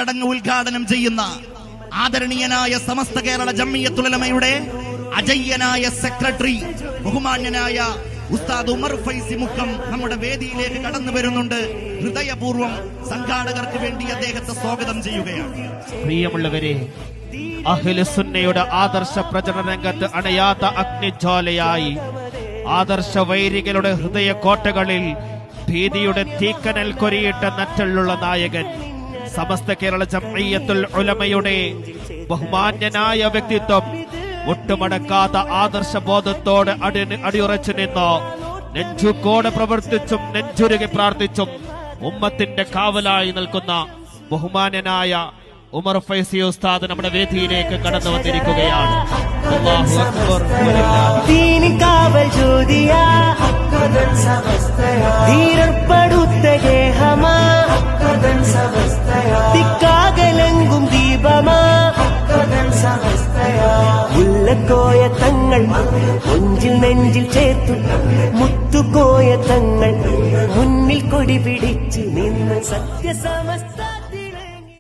ചടങ്ങ് ഉദ്ഘാടനം ചെയ്യുന്ന ആദരണീയനായ സമസ്ത കേരള ജംഇയ്യത്തുൽ ഉലമയുടെ അജയ്യനായ സെക്രട്ടറി ബഹുമാന്യനായ ഉസ്താദ് ഉമർ ഫൈസി മുക്കം നമ്മുടെ വേദിയിലേക്ക് കടന്നു വരുന്നുണ്ട്. ഹൃദയപൂർവ്വം സംഘാടകർക്ക് വേണ്ടി അദ്ദേഹത്തെ സ്വാഗതം ചെയ്യുകയാണ്. പ്രിയമുള്ളവരെ, അഹ്ലുസുന്നയുടെ ആദർശ പ്രചരണ രംഗത്ത് അണയാത്ത അഗ്നിജ്വാലയായി ആദർശ വൈരികളുടെ ഹൃദയ കോട്ടകളിൽ ഭീതിയുടെ തീക്കനൽ കൊരിയിട്ട നറ്റലുള്ള നായകൻ, സമസ്ത കേരള ജംഇയ്യത്തുൽ ഉലമയുടെ ബഹുമാന്യനായ വ്യക്തിത്വം, ഒട്ടുമടക്കാത്ത ആദർശബോധത്തോടെ അടിയുറച്ചു നിന്നോ നെഞ്ചുകോടെ പ്രവർത്തിച്ചും നെഞ്ചുരുകി പ്രാർത്ഥിച്ചും ഉമ്മത്തിന്റെ കാവലായി നിൽക്കുന്ന ബഹുമാന്യനായ ഉമർ ഫൈസി ഉസ്താദ് നമ്മുടെ വേദിയിലേക്ക് കടന്നു വന്നിരിക്കുകയാണ്. അല്ലാഹു അക്ബർ. കാവൽ ജ്യോതിയാ ധീരപ്പെടുത്ത ഗേഹമാ തിക്കാകലങ്കും ദീപമാ മുല്ലക്കോയ തങ്ങൾ കൊഞ്ചിൽ നെഞ്ചിൽ ചേർത്തു മുത്തുകോയ തങ്ങൾ മുന്നിൽ കൊടി പിടിച്ച് നിന്ന് സത്യസമസ്ത